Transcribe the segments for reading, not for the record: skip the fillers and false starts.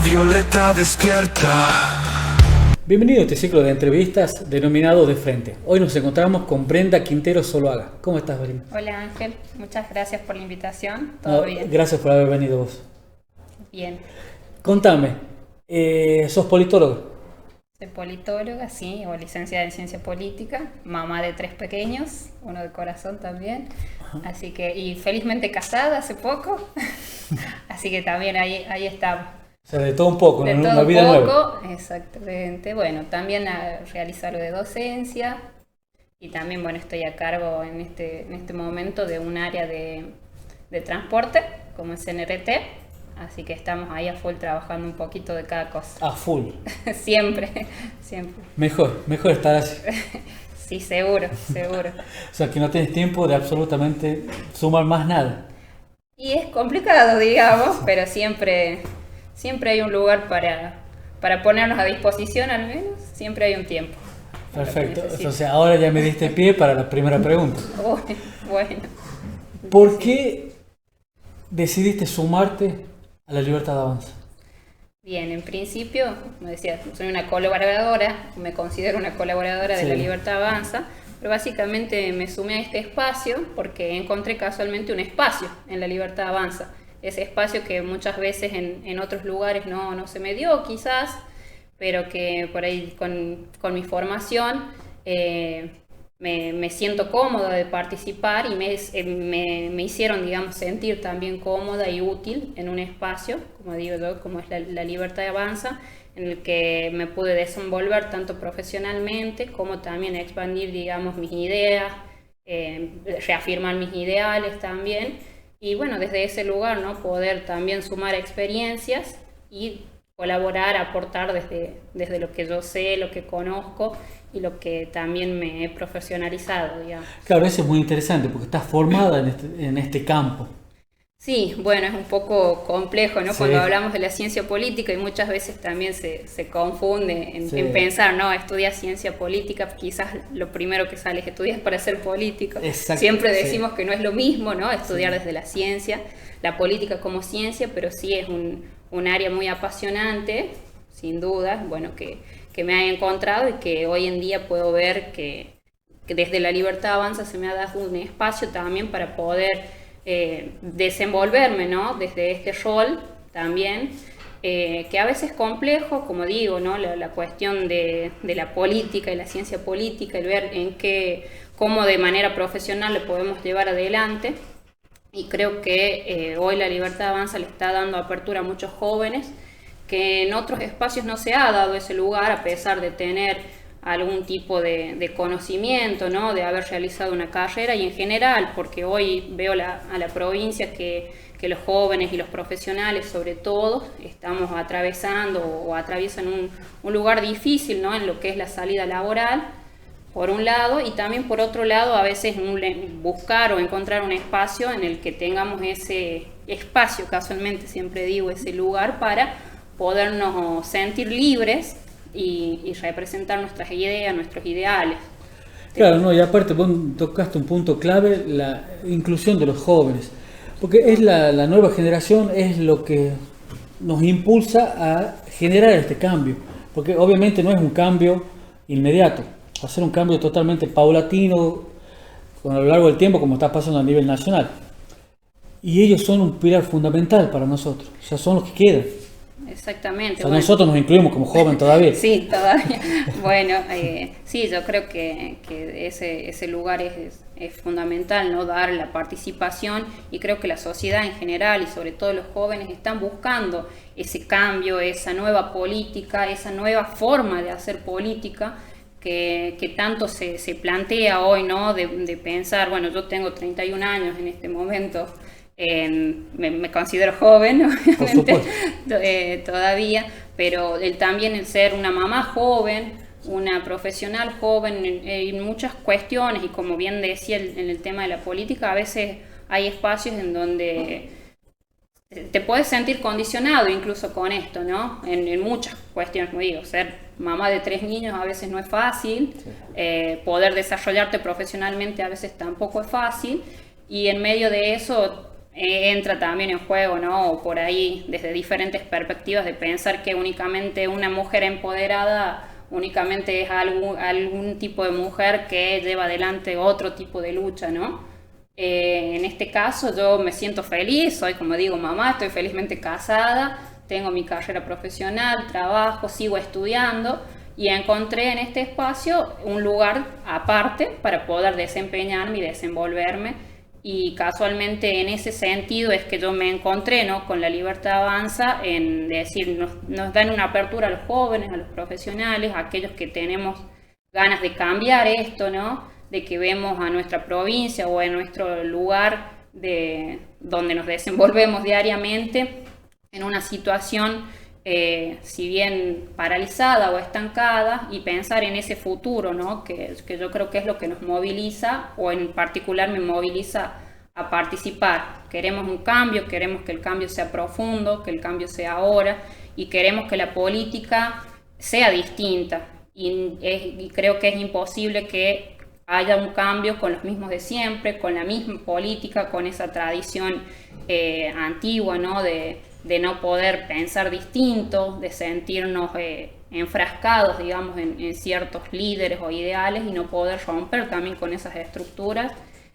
violeta despierta. Bienvenido a este ciclo de entrevistas denominado De Frente. Hoy nos encontramos con Brenda Quintero Zuluaga. ¿Cómo estás, Brenda? Hola Ángel, muchas gracias por la invitación. ¿Todo bien? Gracias por haber venido vos. Bien. Contame, ¿sos politóloga? Soy politóloga, sí, o licenciada en ciencia política, mamá de 3 pequeños, uno de corazón también. Así que, y felizmente casada hace poco, así que también ahí estamos. O sea, de todo un poco, De ¿no? todo Una un vida poco, nueva. exactamente. Bueno, también realizo algo de docencia y también, bueno, estoy a cargo en este momento de un área de transporte, como es CNRT, así que estamos ahí a full trabajando un poquito de cada cosa. A full. Siempre. Mejor estar así. Sí, seguro. O sea, que no tienes tiempo de absolutamente sumar más nada. Y es complicado, digamos, pero siempre hay un lugar para ponernos a disposición, al menos. Siempre hay un tiempo. Perfecto. Entonces, ahora ya me diste pie para la primera pregunta. Bueno. ¿Por qué decidiste sumarte a La Libertad Avanza? Bien, en principio, como decía, soy una colaboradora, me considero una colaboradora de La Libertad Avanza, pero básicamente me sumé a este espacio porque encontré casualmente un espacio en La Libertad Avanza. Ese espacio que muchas veces en otros lugares no se me dio quizás, pero que por ahí con mi formación me siento cómoda de participar y me hicieron, digamos, sentir también cómoda y útil en un espacio, como digo yo, como es la Libertad Avanza, en el que me pude desenvolver tanto profesionalmente como también expandir, digamos, mis ideas, reafirmar mis ideales también. Y bueno, desde ese lugar, ¿no? Poder también sumar experiencias y colaborar, aportar desde lo que yo sé, lo que conozco y lo que también me he profesionalizado, digamos. Claro, eso es muy interesante porque estás formada en este campo. Sí, bueno, es un poco complejo, ¿no? Sí. Cuando hablamos de la ciencia política y muchas veces también se confunde en pensar, ¿no? Estudiar ciencia política, quizás lo primero que sale es estudiar para ser político. Exacto, siempre decimos que no es lo mismo, ¿no? Estudiar desde la ciencia, la política como ciencia, pero sí es un área muy apasionante, sin duda, bueno, que me ha encontrado y que hoy en día puedo ver que desde La Libertad Avanza se me ha dado un espacio también para poder desenvolverme, ¿no? Desde este rol también, que a veces es complejo, como digo, ¿no? La cuestión de la política y la ciencia política, el ver cómo de manera profesional lo podemos llevar adelante. Y creo que hoy La Libertad Avanza le está dando apertura a muchos jóvenes que en otros espacios no se ha dado ese lugar, a pesar de tener algún tipo de conocimiento, ¿no? De haber realizado una carrera y en general, porque hoy veo a la provincia que los jóvenes y los profesionales, sobre todo, estamos atravesando o atraviesan un lugar difícil, ¿no? En lo que es la salida laboral, por un lado, y también por otro lado, a veces buscar o encontrar un espacio en el que tengamos ese espacio, casualmente siempre digo, ese lugar para podernos sentir libres y representar nuestras ideas, nuestros ideales. Claro, no, y aparte vos tocaste un punto clave, la inclusión de los jóvenes, porque es la nueva generación, es lo que nos impulsa a generar este cambio, porque obviamente no es un cambio inmediato, va a ser un cambio totalmente paulatino a lo largo del tiempo, como está pasando a nivel nacional. Y ellos son un pilar fundamental para nosotros, o sea, son los que quedan. Exactamente. O sea, bueno, nosotros nos incluimos como jóvenes todavía. Sí, todavía. Bueno, sí, yo creo que ese lugar es fundamental, ¿no? Dar la participación, y creo que la sociedad en general y sobre todo los jóvenes están buscando ese cambio, esa nueva política, esa nueva forma de hacer política que tanto se plantea hoy, ¿no? De pensar, bueno, yo tengo 31 años en este momento. Me considero joven, obviamente, todavía, pero también el ser una mamá joven, una profesional joven en muchas cuestiones, y como bien decía en el tema de la política, a veces hay espacios en donde te puedes sentir condicionado incluso con esto, ¿no? En muchas cuestiones, como digo, ser mamá de 3 niños a veces no es fácil, poder desarrollarte profesionalmente a veces tampoco es fácil, y en medio de eso entra también en juego, ¿no? O por ahí, desde diferentes perspectivas, de pensar que únicamente una mujer empoderada únicamente es algún tipo de mujer que lleva adelante otro tipo de lucha, ¿no? En este caso yo me siento feliz, soy, como digo, mamá, estoy felizmente casada, tengo mi carrera profesional, trabajo, sigo estudiando y encontré en este espacio un lugar aparte para poder desempeñarme y desenvolverme. Y casualmente en ese sentido es que yo me encontré, ¿no?, con La Libertad Avanza, en decir, nos dan una apertura a los jóvenes, a los profesionales, a aquellos que tenemos ganas de cambiar esto, ¿no?, de que vemos a nuestra provincia o en nuestro lugar donde nos desenvolvemos diariamente en una situación, si bien paralizada o estancada, y pensar en ese futuro, ¿no?, que yo creo que es lo que nos moviliza, o en particular me moviliza a participar. Queremos un cambio, queremos que el cambio sea profundo, que el cambio sea ahora, y queremos que la política sea distinta. Y creo que es imposible que haya un cambio con los mismos de siempre, con la misma política, con esa tradición antigua, ¿no?, de no poder pensar distinto, de sentirnos enfrascados, digamos, en ciertos líderes o ideales y no poder romper también con esas estructuras.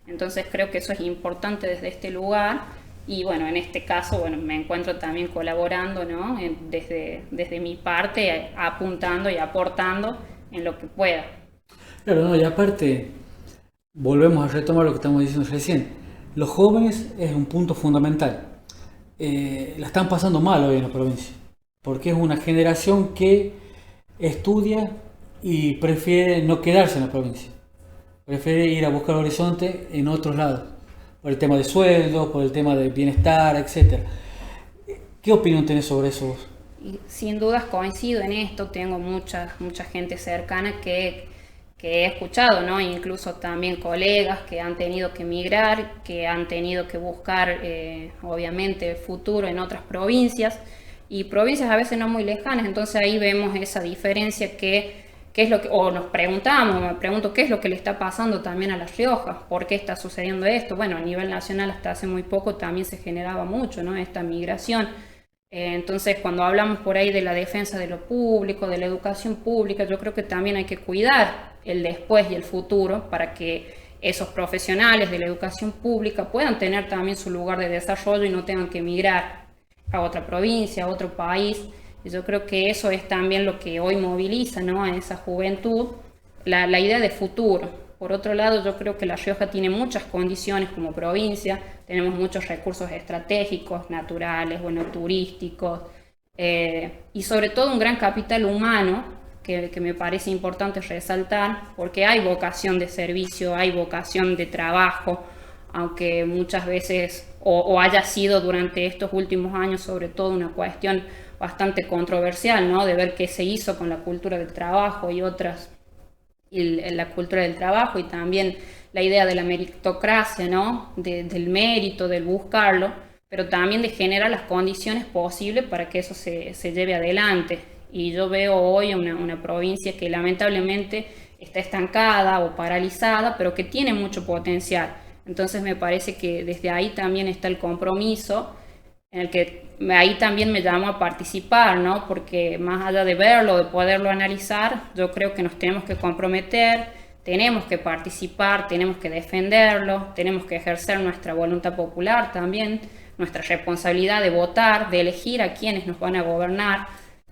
Entonces creo que eso es importante desde este lugar y bueno, en este caso, bueno, me encuentro también colaborando, ¿no?, desde mi parte, apuntando y aportando en lo que pueda. Claro, no, y aparte, volvemos a retomar lo que estamos diciendo recién. Los jóvenes es un punto fundamental. La están pasando mal hoy en la provincia, porque es una generación que estudia y prefiere no quedarse en la provincia, prefiere ir a buscar horizonte en otros lados, por el tema de sueldos, por el tema de bienestar, etc. ¿Qué opinión tenés sobre eso vos? Y sin dudas coincido en esto, tengo mucha gente cercana que he escuchado, ¿no?, incluso también colegas que han tenido que emigrar, que han tenido que buscar, obviamente, futuro en otras provincias, y provincias a veces no muy lejanas. Entonces ahí vemos esa diferencia que es lo que, o nos preguntamos, me pregunto qué es lo que le está pasando también a La Rioja, por qué está sucediendo esto. Bueno, a nivel nacional hasta hace muy poco también se generaba mucho, ¿no?, esta migración. Entonces, cuando hablamos por ahí de la defensa de lo público, de la educación pública, yo creo que también hay que cuidar el después y el futuro para que esos profesionales de la educación pública puedan tener también su lugar de desarrollo y no tengan que emigrar a otra provincia, a otro país. Y yo creo que eso es también lo que hoy moviliza, ¿no?, a esa juventud, la idea de futuro. Por otro lado, yo creo que La Rioja tiene muchas condiciones como provincia, tenemos muchos recursos estratégicos, naturales, bueno, turísticos, y sobre todo un gran capital humano que me parece importante resaltar, porque hay vocación de servicio, hay vocación de trabajo, aunque muchas veces, o haya sido durante estos últimos años sobre todo una cuestión bastante controversial, ¿no?, de ver qué se hizo con la cultura del trabajo y otras, y la cultura del trabajo y también la idea de la meritocracia, ¿no?, del mérito, del buscarlo, pero también de generar las condiciones posibles para que eso se lleve adelante. Y yo veo hoy una provincia que lamentablemente está estancada o paralizada, pero que tiene mucho potencial. Entonces me parece que desde ahí también está el compromiso, en el que ahí también me llamo a participar, ¿no?, porque más allá de verlo, de poderlo analizar, yo creo que nos tenemos que comprometer, tenemos que participar, tenemos que defenderlo, tenemos que ejercer nuestra voluntad popular también, nuestra responsabilidad de votar, de elegir a quienes nos van a gobernar,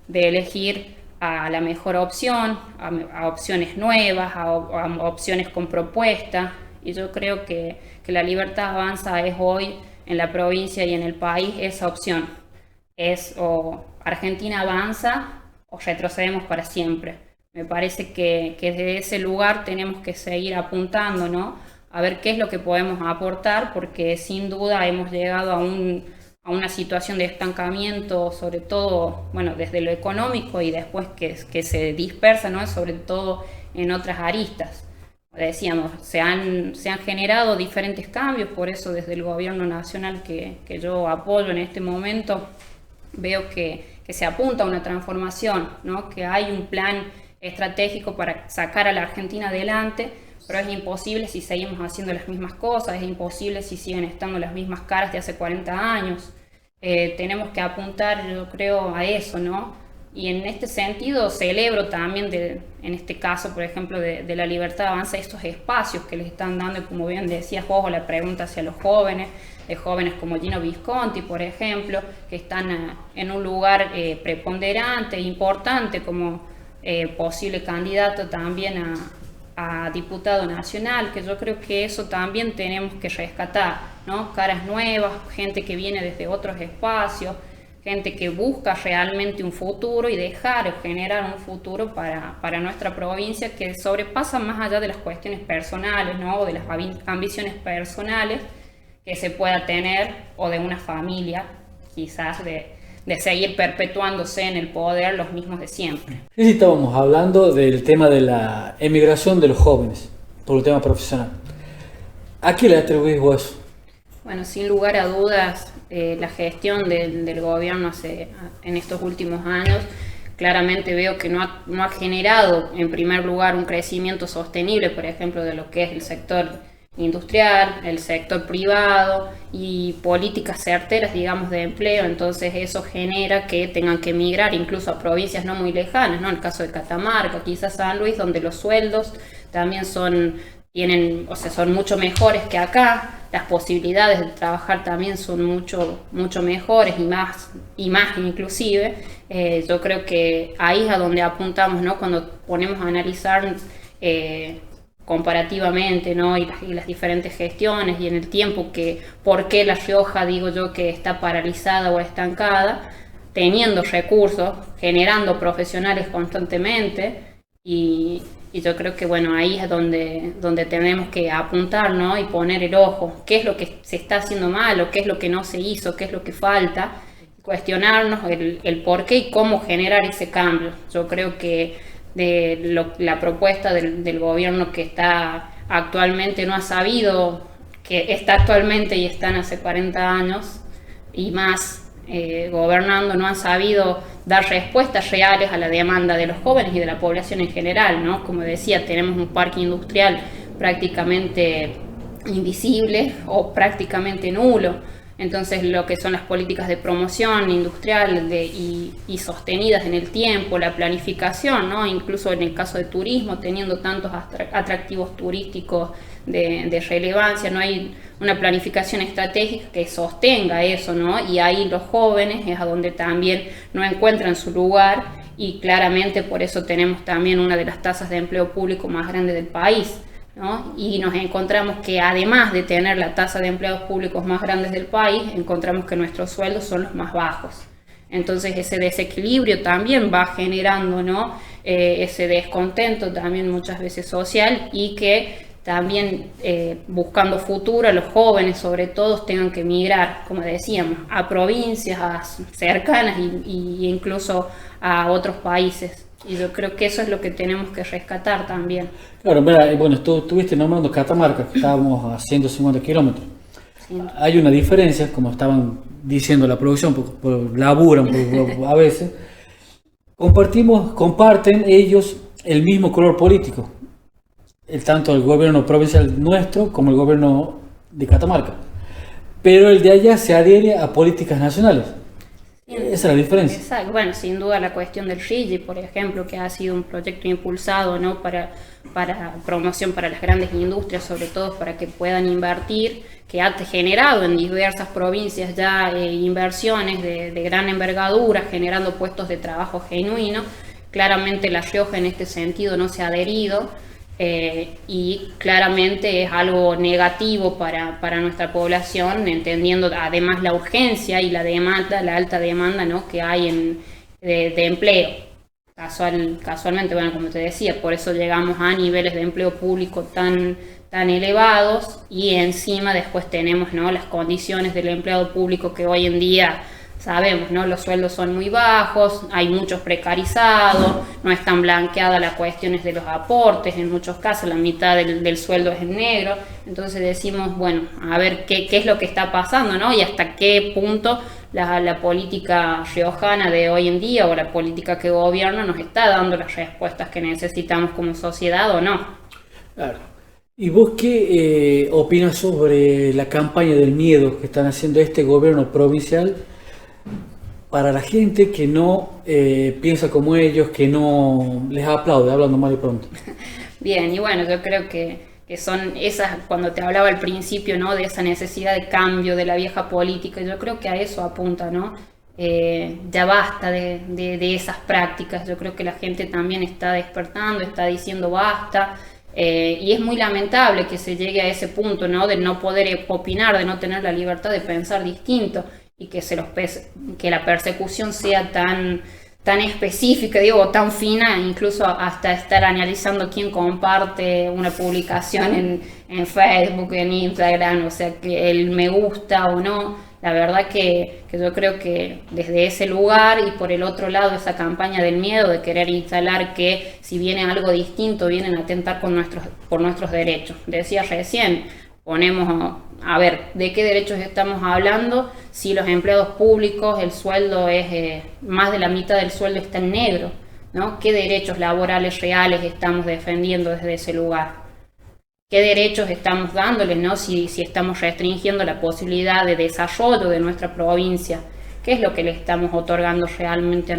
de elegir a la mejor opción, a opciones nuevas, a opciones con propuesta. Y yo creo que La Libertad Avanza es hoy en la provincia y en el país esa opción. Es o Argentina avanza o retrocedemos para siempre. Me parece que desde ese lugar tenemos que seguir apuntando, ¿no?, a ver qué es lo que podemos aportar, porque sin duda hemos llegado a una situación de estancamiento, sobre todo, bueno, desde lo económico y después que se dispersa, ¿no?, sobre todo en otras aristas. Decíamos, se han generado diferentes cambios, por eso desde el gobierno nacional que yo apoyo en este momento, veo que se apunta a una transformación, ¿no?, que hay un plan estratégico para sacar a la Argentina adelante, pero es imposible si seguimos haciendo las mismas cosas, es imposible si siguen estando las mismas caras de hace 40 años. Tenemos que apuntar, yo creo, a eso, ¿no? Y en este sentido celebro también, en este caso, por ejemplo, de la Libertad Avanza, estos espacios que les están dando, y como bien decías vos, la pregunta hacia los jóvenes, de jóvenes como Gino Visconti, por ejemplo, que están en un lugar preponderante, importante, como posible candidato también a diputado nacional, que yo creo que eso también tenemos que rescatar, ¿no? Caras nuevas, gente que viene desde otros espacios, gente que busca realmente un futuro y dejar o generar un futuro para nuestra provincia que sobrepasa más allá de las cuestiones personales, ¿no? O de las ambiciones personales que se pueda tener, o de una familia, quizás de seguir perpetuándose en el poder los mismos de siempre. Sí, estábamos hablando del tema de la emigración de los jóvenes por el tema profesional. ¿A qué le atribuís vos eso? Bueno, sin lugar a dudas, la gestión del gobierno en estos últimos años, claramente veo que no ha generado, en primer lugar, un crecimiento sostenible, por ejemplo, de lo que es el sector industrial, el sector privado y políticas certeras, digamos, de empleo. Entonces eso genera que tengan que emigrar incluso a provincias no muy lejanas, ¿no? En el caso de Catamarca, quizás San Luis, donde los sueldos también son mucho mejores que acá, las posibilidades de trabajar también son mucho mejores y más inclusive. Yo creo que ahí es a donde apuntamos, ¿no? Cuando ponemos a analizar comparativamente, ¿no? y las diferentes gestiones y en el tiempo por qué La Rioja, digo yo, que está paralizada o estancada, teniendo recursos, generando profesionales constantemente, y yo creo que bueno, ahí es donde tenemos que apuntar, ¿no? Y poner el ojo, qué es lo que se está haciendo mal, o qué es lo que no se hizo, qué es lo que falta, cuestionarnos el por qué y cómo generar ese cambio. Yo creo que la propuesta del gobierno que está actualmente no ha sabido, que está actualmente y están hace 40 años y más gobernando, no han sabido dar respuestas reales a la demanda de los jóvenes y de la población en general, ¿no? Como decía, tenemos un parque industrial prácticamente invisible o prácticamente nulo. Entonces, lo que son las políticas de promoción industrial y sostenidas en el tiempo, la planificación, ¿no? Incluso en el caso de turismo, teniendo tantos atractivos turísticos de relevancia, no hay una planificación estratégica que sostenga eso, ¿no? Y ahí los jóvenes es a donde también no encuentran su lugar, y claramente por eso tenemos también una de las tasas de empleo público más grandes del país, ¿no? Y nos encontramos que además de tener la tasa de empleados públicos más grandes del país, encontramos que nuestros sueldos son los más bajos. Entonces ese desequilibrio también va generando, ¿no? Ese descontento también muchas veces social, y que también buscando futuro, los jóvenes sobre todo tengan que migrar, como decíamos, a provincias cercanas y incluso a otros países. Y yo creo que eso es lo que tenemos que rescatar también. Claro, mira, bueno, tú estuviste nombrando Catamarca, que estábamos a 150 kilómetros. Sí. Hay una diferencia, como estaban diciendo la producción, laburan a veces. Comparten ellos el mismo color político, tanto el gobierno provincial nuestro como el gobierno de Catamarca. Pero el de allá se adhiere a políticas nacionales. Esa es la diferencia. Exacto. Bueno, sin duda la cuestión del RIGI, por ejemplo, que ha sido un proyecto impulsado, ¿no? para promoción para las grandes industrias, sobre todo para que puedan invertir, que ha generado en diversas provincias ya inversiones de gran envergadura, generando puestos de trabajo genuinos. Claramente La Rioja en este sentido no se ha adherido. Y claramente es algo negativo para nuestra población, entendiendo además la urgencia y la demanda, la alta demanda, ¿no? que hay de empleo. Casualmente, bueno, como te decía, por eso llegamos a niveles de empleo público tan elevados, y encima después tenemos, ¿no? las condiciones del empleado público que hoy en día sabemos, ¿no? Los sueldos son muy bajos, hay muchos precarizados, no están blanqueadas las cuestiones de los aportes, en muchos casos la mitad del sueldo es en negro. Entonces decimos, bueno, a ver qué es lo que está pasando, ¿no? Y hasta qué punto la política riojana de hoy en día, o la política que gobierna, nos está dando las respuestas que necesitamos como sociedad o no. Claro. ¿Y vos qué opinas sobre la campaña del miedo que están haciendo este gobierno provincial para la gente que no piensa como ellos, que no les aplaude, hablando mal y pronto? Bien, y bueno, yo creo que son esas, cuando te hablaba al principio, ¿no? De esa necesidad de cambio de la vieja política, yo creo que a eso apunta, ¿no? Ya basta de esas prácticas, yo creo que la gente también está despertando, está diciendo basta, y es muy lamentable que se llegue a ese punto, ¿no? De no poder opinar, de no tener la libertad de pensar distinto, y que, que la persecución sea tan específica, digo, tan fina, incluso hasta estar analizando quién comparte una publicación en Facebook, en Instagram, o sea, que el me gusta o no. La verdad que yo creo que desde ese lugar y por el otro lado esa campaña del miedo de querer instalar que si viene algo distinto vienen a atentar por nuestros derechos. Decía recién, ponemos a ver de qué derechos estamos hablando si los empleados públicos el sueldo es más de la mitad del sueldo está en negro, ¿no? ¿Qué derechos laborales reales estamos defendiendo desde ese lugar? ¿Qué derechos estamos dándoles, ¿no? Si estamos restringiendo la posibilidad de desarrollo de nuestra provincia, ¿qué es lo que le estamos otorgando realmente a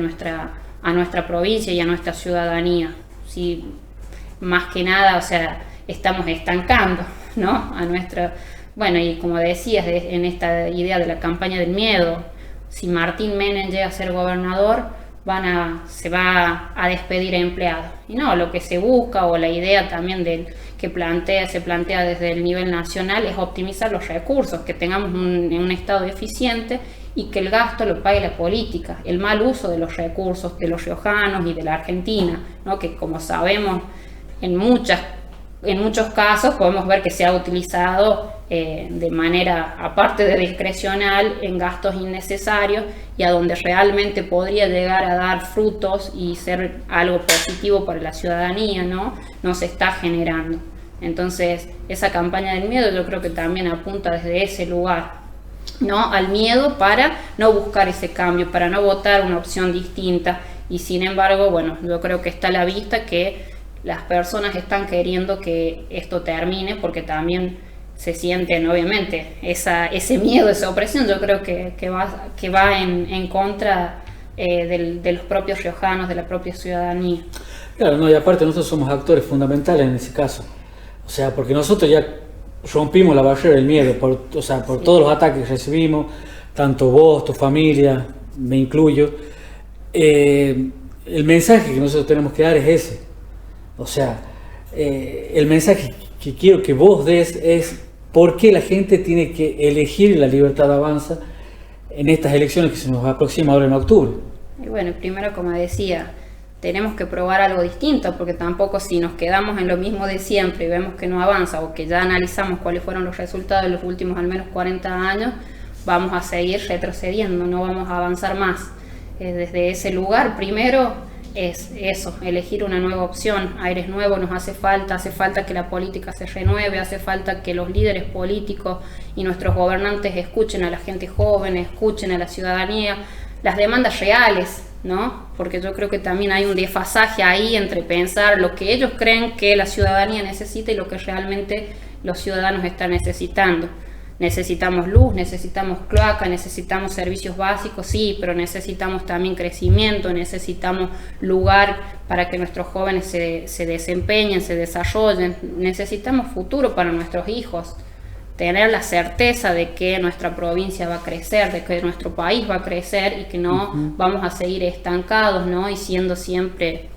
nuestra provincia y a nuestra ciudadanía? Si más que nada, o sea, estamos estancando, ¿no? Bueno, y como decías, en esta idea de la campaña del miedo, si Martín Menem llega a ser gobernador, se va a despedir a empleados. Y no, lo que se busca o la idea también se plantea desde el nivel nacional es optimizar los recursos, que tengamos un Estado eficiente y que el gasto lo pague la política, el mal uso de los recursos de los riojanos y de la Argentina, ¿no? Que como sabemos en muchos casos podemos ver que se ha utilizado de manera, aparte de discrecional, en gastos innecesarios y a donde realmente podría llegar a dar frutos y ser algo positivo para la ciudadanía, no se está generando. Entonces, esa campaña del miedo yo creo que también apunta desde ese lugar, ¿no? Al miedo para no buscar ese cambio, para no votar una opción distinta. Y sin embargo, bueno, yo creo que está a la vista que las personas están queriendo que esto termine porque también se sienten, obviamente, ese miedo, esa opresión, yo creo que va en contra de los propios riojanos, de la propia ciudadanía. Claro, no, y aparte nosotros somos actores fundamentales en ese caso. O sea, porque nosotros ya rompimos la barrera del miedo, por sí, todos los ataques que recibimos, tanto vos, tu familia, me incluyo. El mensaje que nosotros tenemos que dar es ese. O sea, el mensaje que quiero que vos des es por qué la gente tiene que elegir la Libertad Avanza en estas elecciones que se nos aproximan ahora en octubre. Y bueno, primero, como decía, tenemos que probar algo distinto, porque tampoco si nos quedamos en lo mismo de siempre y vemos que no avanza o que ya analizamos cuáles fueron los resultados de los últimos al menos 40 años, vamos a seguir retrocediendo, no vamos a avanzar más. Desde ese lugar, primero es eso, elegir una nueva opción, aires nuevos nos hace falta que la política se renueve, hace falta que los líderes políticos y nuestros gobernantes escuchen a la gente joven, escuchen a la ciudadanía, las demandas reales, ¿no? Porque yo creo que también hay un desfasaje ahí entre pensar lo que ellos creen que la ciudadanía necesita y lo que realmente los ciudadanos están necesitando. Necesitamos luz, necesitamos cloaca, necesitamos servicios básicos, sí, pero necesitamos también crecimiento, necesitamos lugar para que nuestros jóvenes se desempeñen, se desarrollen, necesitamos futuro para nuestros hijos, tener la certeza de que nuestra provincia va a crecer, de que nuestro país va a crecer y que no vamos a seguir estancados, ¿no? Y siendo siempre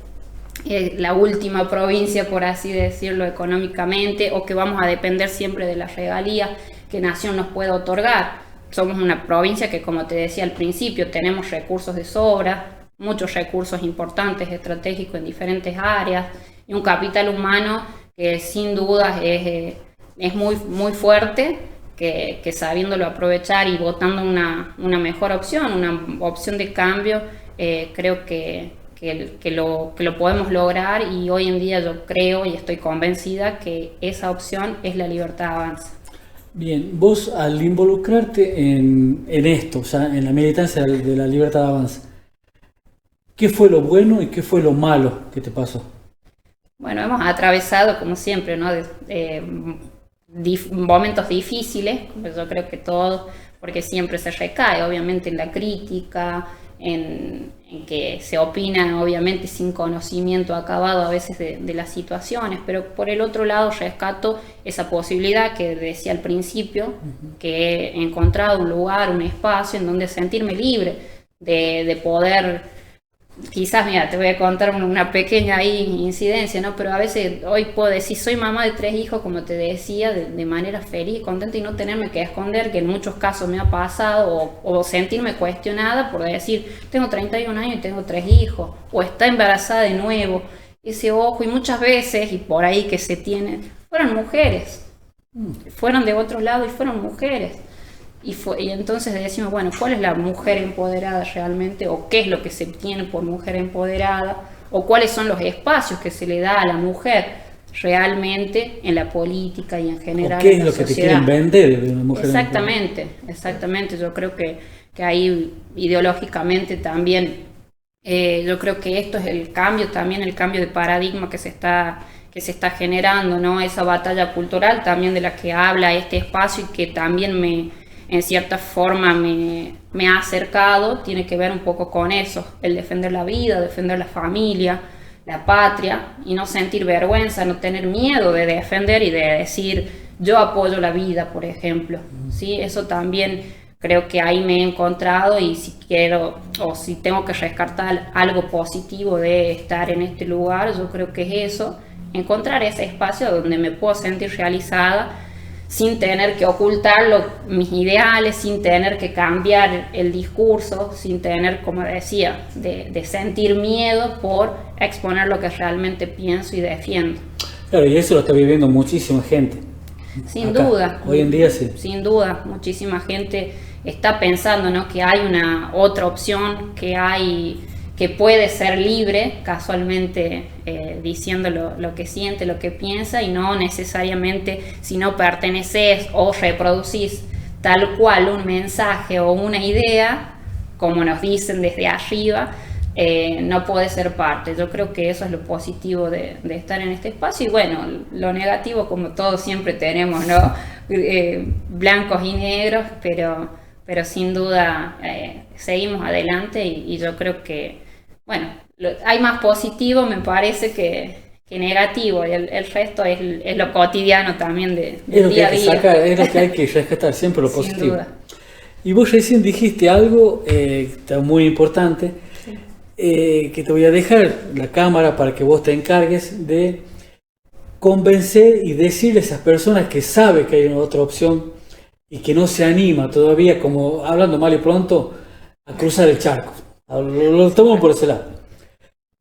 la última provincia, por así decirlo, económicamente, o que vamos a depender siempre de las regalías que Nación nos pueda otorgar. Somos una provincia que, como te decía al principio, tenemos recursos de sobra, muchos recursos importantes, estratégicos en diferentes áreas, y un capital humano que sin dudas es muy, muy fuerte, que sabiéndolo aprovechar y votando una mejor opción, una opción de cambio, creo que lo podemos lograr, y hoy en día yo creo y estoy convencida que esa opción es la Libertad Avanza. Bien, vos al involucrarte en esto, o sea, en la militancia de la Libertad Avanza, ¿qué fue lo bueno y qué fue lo malo que te pasó? Bueno, hemos atravesado, como siempre, ¿no? Momentos difíciles, como yo creo que todos, porque siempre se recae, obviamente, en la crítica, en que se opina, obviamente, sin conocimiento acabado a veces de las situaciones, pero por el otro lado rescato esa posibilidad que decía al principio, que he encontrado un lugar, un espacio en donde sentirme libre de poder. Quizás, mira, te voy a contar una pequeña ahí incidencia, ¿no? Pero a veces hoy puedo decir, soy mamá de 3 hijos, como te decía, de manera feliz, contenta y no tenerme que esconder, que en muchos casos me ha pasado, o sentirme cuestionada por decir, tengo 31 años y tengo 3 hijos, o está embarazada de nuevo, ese ojo, y muchas veces, y por ahí que se tienen, fueron mujeres, fueron de otro lado y fueron mujeres. Y entonces decimos, bueno, ¿cuál es la mujer empoderada realmente? ¿O qué es lo que se tiene por mujer empoderada? ¿O cuáles son los espacios que se le da a la mujer realmente en la política y en general? ¿O qué es lo que te quieren vender de una mujer Exactamente, exactamente. Yo creo que ahí ideológicamente también, yo creo que esto es el cambio, también el cambio de paradigma que se está generando, ¿no? Esa batalla cultural también de la que habla este espacio y que también en cierta forma me ha acercado, tiene que ver un poco con eso, el defender la vida, defender la familia, la patria, y no sentir vergüenza, no tener miedo de defender y de decir, yo apoyo la vida, por ejemplo, ¿sí? Eso también creo que ahí me he encontrado, y si quiero, o si tengo que rescatar algo positivo de estar en este lugar, yo creo que es eso, encontrar ese espacio donde me puedo sentir realizada, sin tener que ocultar mis ideales, sin tener que cambiar el discurso, sin tener, como decía, de sentir miedo por exponer lo que realmente pienso y defiendo. Claro, y eso lo está viviendo muchísima gente. Sin acá, duda. Hoy en día sí. Sin duda, muchísima gente está pensando, ¿no? Que hay una otra opción, que puede ser libre, casualmente diciendo lo que siente, lo que piensa, y no necesariamente si no perteneces o reproducís tal cual un mensaje o una idea, como nos dicen desde arriba, no puede ser parte. Yo creo que eso es lo positivo de estar en este espacio, y bueno, lo negativo, como todos siempre tenemos, ¿no? Blancos y negros, pero sin duda seguimos adelante, y yo creo que, bueno, hay más positivo, me parece, que negativo, y el resto es lo cotidiano también del día a día. Es lo que hay que rescatar, siempre lo Sin positivo. duda. Y vos recién dijiste algo muy importante, Sí. Que te voy a dejar la cámara para que vos te encargues de convencer y decirle a esas personas que saben que hay una otra opción y que no se anima todavía, como hablando mal y pronto, a cruzar el charco. Lo tomamos por ese lado.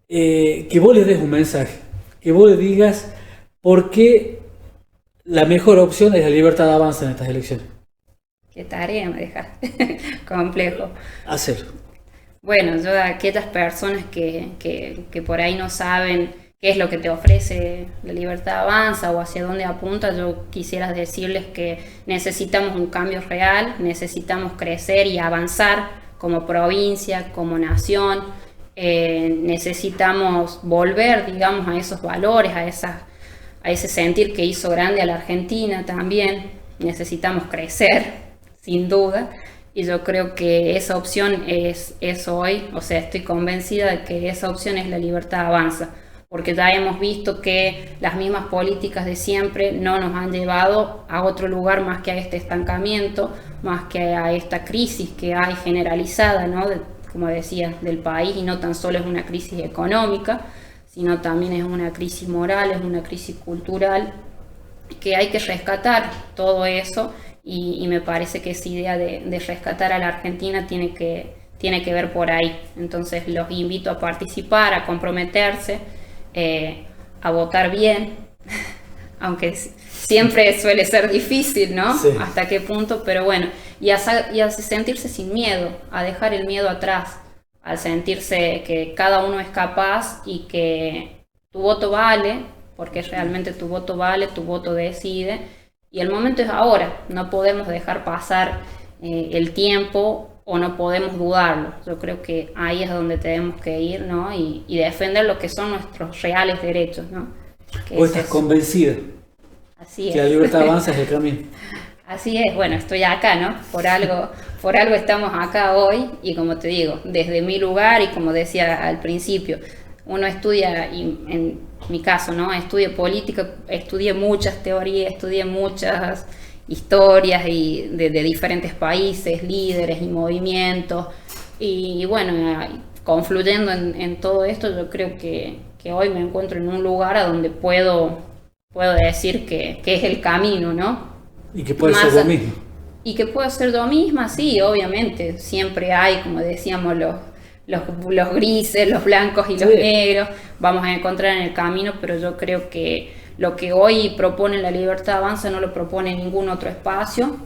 Que vos les des un mensaje, que vos le digas por qué la mejor opción es la libertad de avanza en estas elecciones. Qué tarea me dejas. Complejo. Hacer. Bueno, yo a aquellas personas que por ahí no saben qué es lo que te ofrece la libertad avanza o hacia dónde apunta, yo quisiera decirles que necesitamos un cambio real, necesitamos crecer y avanzar como provincia, como nación, necesitamos volver, digamos, a esos valores, a ese sentir que hizo grande a la Argentina también. Necesitamos crecer, sin duda, y yo creo que esa opción es hoy, o sea, estoy convencida de que esa opción es la libertad avanza, porque ya hemos visto que las mismas políticas de siempre no nos han llevado a otro lugar más que a este estancamiento, más que a esta crisis que hay generalizada, ¿no? Como decía, del país, y no tan solo es una crisis económica, sino también es una crisis moral, es una crisis cultural, que hay que rescatar todo eso, y me parece que esa idea de rescatar a la Argentina tiene que ver por ahí. Entonces los invito a participar, a comprometerse, a votar bien, aunque siempre suele ser difícil, ¿no? Sí. Hasta qué punto, pero bueno, y a sentirse sin miedo, a dejar el miedo atrás, al sentirse que cada uno es capaz y que tu voto vale, porque realmente tu voto vale, tu voto decide, y el momento es ahora, no podemos dejar pasar el tiempo, o no podemos dudarlo. Yo creo que ahí es donde tenemos que ir, ¿no? Y defender lo que son nuestros reales derechos, ¿no? que Vos es estás eso. convencida Así que la es. libertad avanza es el camino. Así es, bueno, estoy acá, ¿no? Por algo estamos acá hoy y como te digo, desde mi lugar y como decía al principio, uno estudia, y en mi caso, ¿no? Estudio política, estudié muchas teorías, estudié muchas historias y de diferentes países, líderes y movimientos y bueno, confluyendo en todo esto, yo creo que hoy me encuentro en un lugar a donde puedo decir que es el camino, ¿no? Y que puede Más ser lo a- mismo. Y que puedo ser yo misma, sí, obviamente. Siempre hay, como decíamos, los grises, los blancos y los Sí. negros. Vamos a encontrar en el camino, pero yo creo que lo que hoy propone la Libertad Avanza no lo propone ningún otro espacio.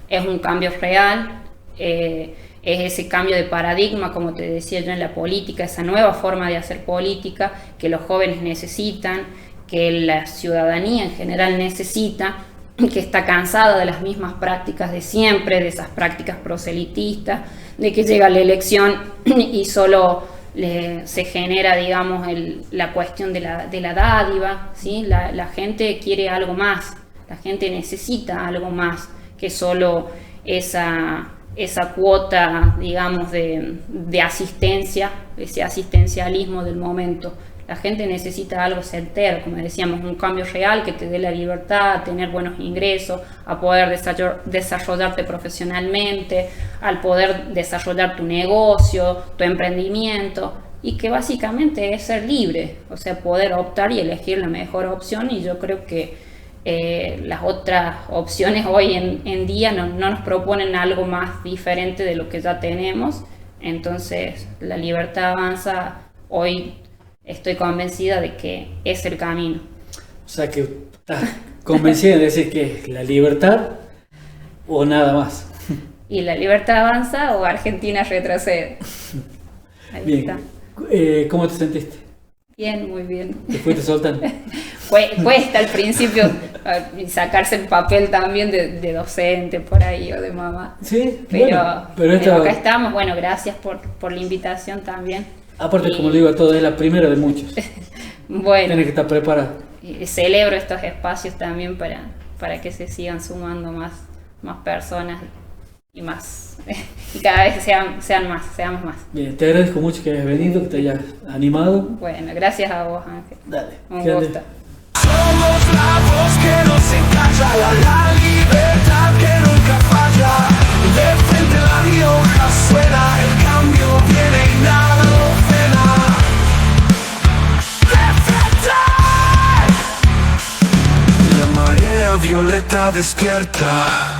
Es un cambio real. Es ese cambio de paradigma, como te decía yo, en la política, esa nueva forma de hacer política que los jóvenes necesitan, que la ciudadanía en general necesita, que está cansada de las mismas prácticas de siempre, de esas prácticas proselitistas, de que llega la elección y solo se genera, digamos, la cuestión de la dádiva, ¿sí? La gente quiere algo más, la gente necesita algo más que solo esa cuota, digamos, de asistencia, ese asistencialismo del momento. La gente necesita algo certero, como decíamos, un cambio real que te dé la libertad, a tener buenos ingresos, a poder desarrollarte profesionalmente, al poder desarrollar tu negocio, tu emprendimiento, y que básicamente es ser libre, o sea, poder optar y elegir la mejor opción, y yo creo que las otras opciones hoy en día no nos proponen algo más diferente de lo que ya tenemos. Entonces la Libertad Avanza hoy estoy convencida de que es el camino. O sea que estás convencida de decir que es la libertad o nada más. Y la Libertad Avanza o Argentina retrocede. Ahí Bien. está. ¿Cómo te sentiste? Bien, muy bien. ¿Te fuiste soltando? Cuesta al principio sacarse el papel también de docente por ahí o de mamá. Sí, Pero, bueno, pero esto, acá estamos. Bueno, gracias por la invitación también. aparte, Y, como le digo a todos, es la primera de muchos. bueno, Tienes que estar preparado. y celebro estos espacios también para que se sigan sumando más personas y más y cada vez seamos más. Bien, te agradezco mucho que hayas venido, que te hayas animado. Bueno, gracias a vos, Ángel. Dale. Un que andes. gusto. Somos la voz que nos encalla, la libertad que nunca falla. De frente la Rioja suena, el cambio viene y nada lo frena. De frente. La marea violeta despierta.